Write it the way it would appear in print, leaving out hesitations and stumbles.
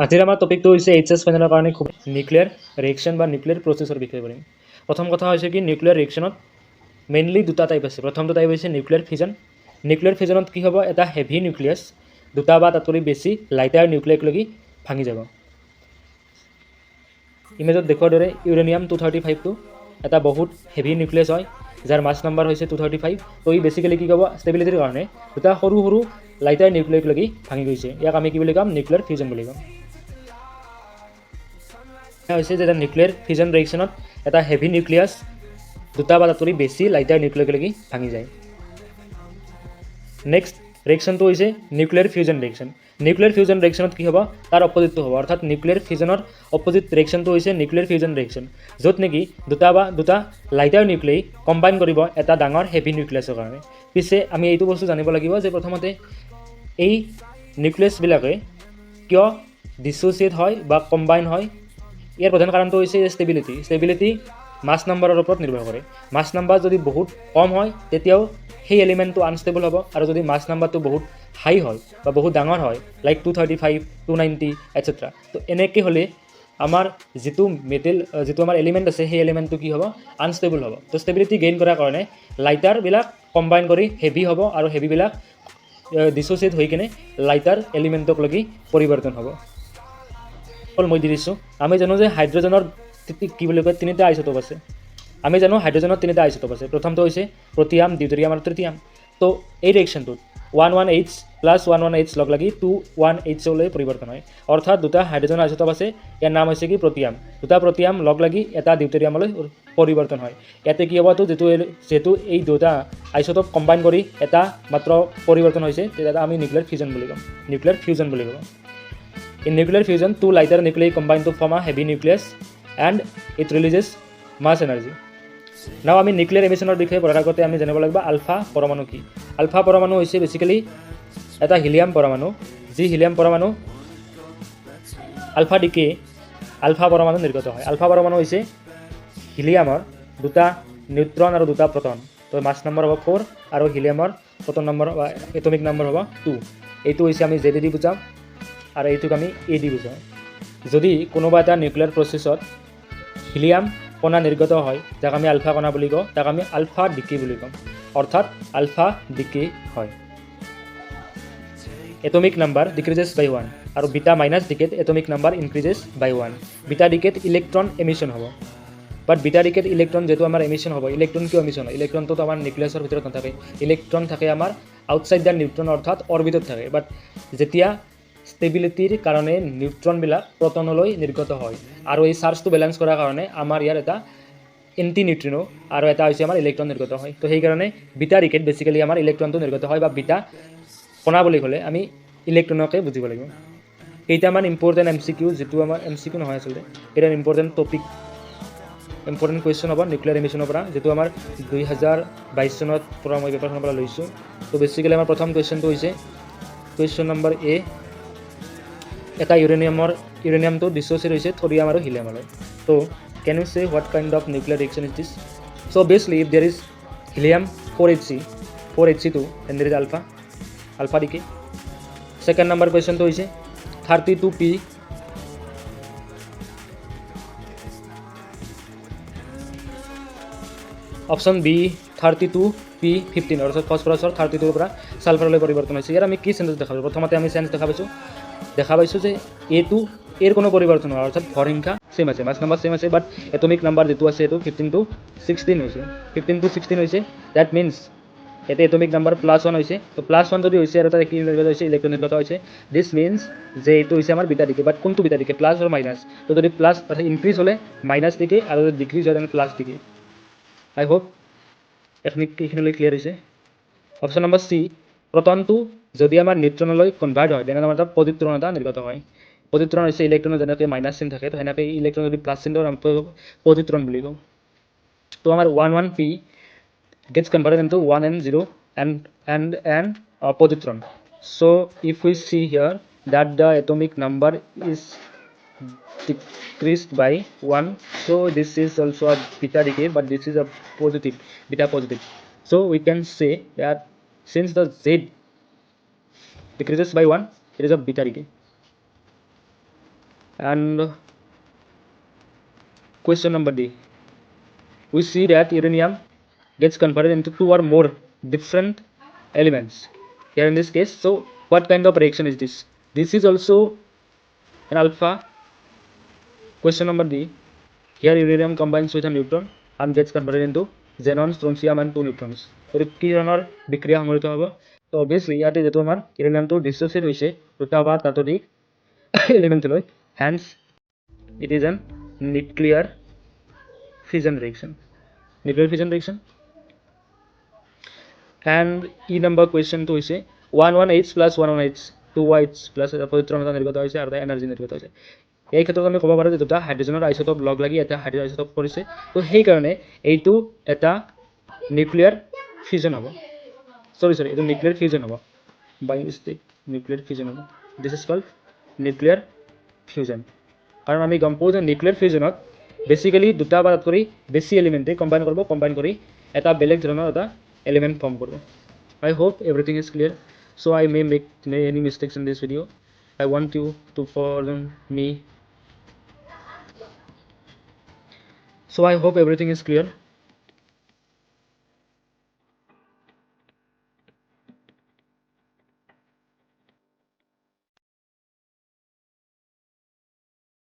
আজিৰ আমাৰ টপিকটো হৈছে এইচএছ ফাইনেলৰ কাৰণে খুব নিউক্লিয়াৰ ৰিয়েকশ্যন বা নিউক্লিয়াৰ প্ৰচেছৰ বিষয়ে কৰিম। প্ৰথম কথা হৈছে কি নিউক্লিয়াৰ ৰিয়েকশ্যনত মেইনলি দুটা টাইপ আছে। প্ৰথমটো টাইপ হৈছে নিউক্লিয়াৰ ফিজন। নিউক্লিয়াৰ ফিজনত কি হ'ব, এটা হেভি নিউক্লিয়াছ দুটা বা তাতকৈ বেছি লাইটাৰ নিউক্লিয়াছলৈকে ভাঙি যাব। ইমেজত দেখুৱাৰ দৰে ইউৰেনিয়াম 235টো এটা বহুত হেভি নিউক্লিয়াছ হয়, যাৰ মাছ নাম্বাৰ হৈছে 235। তো ই বেছিকেলি কি ক'ব, ষ্টেবিলিটিৰ কাৰণে দুটা সৰু সৰু লাইটাৰ নিউক্লিয়াছলৈকে ভাঙি গৈছে। ইয়াক আমি কি বুলি ক'ম, নিউক্লিয়াৰ ফিজন বুলি ক'ম। হৈছে যে নিউক্লিয়াৰ ফিজন ৰিয়েকশ্যনত এটা হেভি নিউক্লিয়াছ দুটা বা তাতকৈ বেছি লাইটাৰ নিউক্লিয়াছলৈকে ভাঙি যায়। নেক্সট ৰিয়েকশ্যনটো হৈছে nuclear fusion reaction. Nuclear fusion ৰিয়েকশ্যনত কি হ'ব, তাৰ অপজিটটো হ'ব, অৰ্থাৎ নিউক্লিয়াৰ ফিজনৰ অপজিট ৰিয়েকশ্যনটো হৈছে নিউক্লিয়াৰ ফিউজন ৰিয়েকশ্যন, য'ত নেকি দুটা লাইটাৰ নিউক্লিয়াই কম্বাইন কৰিব এটা ডাঙৰ হেভি নিউক্লিয়াছৰ কাৰণে। পিছে আমি এইটো বস্তু জানিব লাগিব যে প্ৰথমতে এই নিউক্লিয়াছবিলাকে কিয় ডিছ'চিয়েট হয় বা কম্বাইন হয়। ইয়াৰ প্ৰধান কাৰণটো হৈছে ষ্টেবিলিটি মাছ নাম্বাৰৰ ওপৰত নিৰ্ভৰ কৰে। মাছ নাম্বাৰ যদি বহুত কম হয় তেতিয়াও সেই এলিমেণ্টটো আনষ্টেবল হ'ব, আৰু যদি মাছ নাম্বাৰটো বহুত হাই হয় বা বহুত ডাঙৰ হয়, লাইক 235, 290 এটচেট্ৰা, তো এনেকৈ হ'লে আমাৰ যিটো আমাৰ এলিমেণ্ট আছে সেই এলিমেণ্টটো কি হ'ব, আনষ্টেবল হ'ব। তো ষ্টেবিলিটি গেইন কৰাৰ কাৰণে লাইটাৰবিলাক কম্বাইন কৰি হেভি হ'ব, আৰু হেভিবিলাক ডিছ'চিয়েট হৈ কিনে লাইটাৰ এলিমেণ্টকলৈকে পৰিৱৰ্তন হ'ব। মই দি দিছোঁ, আমি জানো যে হাইড্ৰজেনৰ কি বুলি কয় তিনিটা আইচোটপ আছে। আমি জানো হাইড্ৰজেনৰ তিনিটা আইচোটপ আছে। প্ৰথমটো হৈছে প্ৰটিয়াম, ডিউটেৰিয়াম আৰু ট্ৰিটিয়াম। তো এই ৰিয়েকশ্যনটোত 11H + 11H লগ লাগি 21Hলৈ পৰিৱৰ্তন হয়, অৰ্থাৎ দুটা হাইড্ৰজেন আইচোটপ আছে, ইয়াৰ নাম হৈছে কি প্ৰটিয়াম। দুটা প্ৰটিয়াম লগ লাগি এটা ডিউটেৰিয়ামলৈ পৰিৱৰ্তন হয়। ইয়াতে কি হ'বতো, যিহেতু এই দুটা আইচোটপ কম্বাইন কৰি এটা মাত্ৰ পৰিৱৰ্তন হৈছে, তেতিয়া আমি নিউক্লিয়াৰ ফিউজন বুলি ক'ম। In nuclear fusion, two lighter nuclei combine to form a heavy nucleus and it releases mass energy. Now আমি নিউক্লিয়াৰ এমিশ্যনৰ বিষয়ে পঢ়াৰ আগতে আমি জানিব লাগিব আলফা পৰমাণু কি। আলফা পৰমাণু হৈছে বেছিকেলি এটা হিলিয়াম পৰমাণু, যি হিলিয়াম পৰমাণু আলফা পৰমাণু নিৰ্গত হয়। আলফা পৰমাণু হৈছে হিলিয়ামৰ দুটা নিউট্ৰন আৰু দুটা প্ৰটন। তো মাছ নম্বৰ হ'ব 4 আৰু হিলিয়ামৰ প্ৰটন নম্বৰ বা এটমিক নম্বৰ হ'ব 2। এইটো হৈছে আমি জেড দি বুজাম আৰু এইটোক আমি এ দি বুজাওঁ। যদি কোনোবা এটা নিউক্লিয়াৰ প্ৰচেছত হিলিয়াম কণা নিৰ্গত হয়, যাক আমি আলফা কণা বুলি কওঁ, তাক আমি আলফা ডিকে বুলি ক'ম, অৰ্থাৎ আলফা ডিকে হয়। এটমিক নাম্বাৰ ডিক্ৰিজেছ বাই 1 আৰু বিটা মাইনাছ ডিকেট atomic number increases by 1। Beta ডিকেট ইলেক্ট্ৰন এমিশ্যন হ'ব, বাট বিটা ডিকেট ইলেক্ট্ৰন যিহেতু আমাৰ এমিশ্যন হ'ব, ইলেক্ট্ৰন কিয় এমিশ্যন হয়? ইলেক্ট্ৰনটোতো আমাৰ নিউক্লিয়াছৰ ভিতৰত নাথাকে, ইলেক্ট্ৰন থাকে আমাৰ আউটছাইড দ্য নিউট্ৰন, অৰ্থাৎ অৰবিটত থাকে। বাট যেতিয়া ষ্টেবিলিটিৰ কাৰণে নিউট্ৰনবিলাক প্ৰটনলৈ নিৰ্গত হয়, আৰু এই চাৰ্জটো বেলেঞ্চ কৰাৰ কাৰণে আমাৰ ইয়াৰ এটা এণ্টি নিউট্ৰিনো আৰু এটা হৈছে আমাৰ ইলেক্ট্ৰন নিৰ্গত হয়। তো সেইকাৰণে বিটা ডিকেট বেছিকেলি আমাৰ ইলেক্ট্ৰনটো নিৰ্গত হয়, বা বিটা কণা বুলি ক'লে আমি ইলেক্ট্ৰনকে বুজিব লাগিব। কেইটামান ইম্পৰ্টেণ্ট MCQ, যিটো আমাৰ MCQ নহয় আচলতে, এটা ইম্পৰ্টেণ্ট কুৱেশ্যন হ'ব নিউক্লিয়াৰ এমিশ্যনৰ পৰা, যিটো আমাৰ 2022 চনত পৰা মই পেপাৰখনৰ পৰা লৈছোঁ। তো বেছিকেলি আমাৰ প্ৰথম কুৱেশ্যনটো হৈছে কুৱেশ্যন নম্বৰ এ। এটা ইউৰেনিয়ামটো ডিছ'চিয়েট হৈছে থৰিয়াম আৰু হিলিয়ামলৈ। তো can you say what kind of nuclear reaction is this? So' obviously if there is helium 4Hc2, then there is alpha decay. Second number কুৱেশ্যনটো হৈছে 32P অপশ্যন বি 32P15, অৰ্থাৎ ফছফৰাছৰ 32ৰ পৰা ছালফাৰলৈ পৰিৱৰ্তন হৈছে। ইয়াৰ আমি কি চেঞ্জেছ দেখা পাইছোঁ? প্ৰথমতে আমি চেঞ্জ দেখা পাইছোঁ যে এৰ কোনো পৰিৱৰ্তন নহয়, অৰ্থাৎ ভৰ সংখ্যা ছেম আছে, মাছ নাম্বাৰ ছেম আছে, বাট এটমিক নাম্বাৰ যিটো আছে এইটো 15 to 16 হৈছে। 15 to 16 হৈছে, ডেট মিনছ ইয়াতে এটমিক নাম্বাৰ +1 হৈছে। তো +1 যদি হৈছে আৰু তাতে কি নিৰ্গত হৈছে, ইলেক্ট্ৰন নিৰ্গত হৈছে, দিছ মিনছ যে এইটো হৈছে আমাৰ বিটা ডিকে। বাট কোনটো বিটা ডিকে, প্লাছ আৰু মাইনাছ? তো যদি প্লাছ ইনক্ৰিজ হ'লে মাইনাছ ডিকে, আৰু যদি ডিক্ৰিজ হয় তেনে প্লাছ ডিকে। আই হোপ এইখিনিলৈ ক্লিয়াৰ হৈছে। অপশ্যন নম্বৰ চি, প্ৰটনটো যদি আমাৰ নিউট্ৰনলৈ কনভাৰ্ট হয়, তেনে আমাৰ এটা পজিট্ৰন এটা নিৰ্গত হয়। পজিট্ৰন হৈছে ইলেক্ট্ৰনৰ যেনেকৈ মাইনাছ চিন থাকে, তো সেনেকৈ ইলেক্ট্ৰন যদি প্লাছ চিন আমি পজিট্ৰন বুলি কওঁ। তো আমাৰ 11P gets converted into 1N0 and positron. So if we see here that the atomic number is decreased by 1, so this is also a beta decay, but this is a beta positive. So we can say that since the Z decreases by 1, it is a beta decay. And question number D. We see that uranium gets converted into two or more different elements here in this case. So what kind of reaction is this? This is also an alpha. Question number D. Here uranium combines with a neutron and gets converted into xenon, strontium and 2 neutrons. So কি ধৰণৰ বিক্ৰিয়া সংঘটিত হ'ব? So obviously ইয়াতে যেটো আমাৰ uraniumটো dissociate হৈছে দুটা বা তাতোধিক elementলৈ, hence it is an nuclear fission reaction. Nuclear fission reaction. And E number question to হৈছে 11H plus 11H 2H plus পবিত্ৰতা নিৰ্গত হৈছে আৰু এনাৰ্জি নিৰ্গত হৈছে। এই ক্ষেত্ৰত আমি ক'ব পাৰোঁ যে দুটা হাইড্ৰজেনৰ আইচোটপ লগ লাগি এটা হাইড্ৰজেন আইচোটপ কৰিছে। তো সেইকাৰণে এইটো এটা নিউক্লিয়াৰ ফিউজন হ'ব। সৰি এইটো নিউক্লিয়াৰ ফিউজন হ'ব। বাই মিষ্টেক নিউক্লিয়াৰ ফিউজন হ'ব। This is called nuclear fusion. কাৰণ আমি গম পাওঁ যে নিউক্লিয়াৰ ফিউজনত বেচিকেলি দুটা বা তাতকৈ বেছি এলিমেণ্টে কম্বাইন কৰি এটা বেলেগ ধৰণৰ এটা element form করবো. I hope everything is clear. So I may make any mistakes in this video. I want you to follow me. So I hope everything is clear.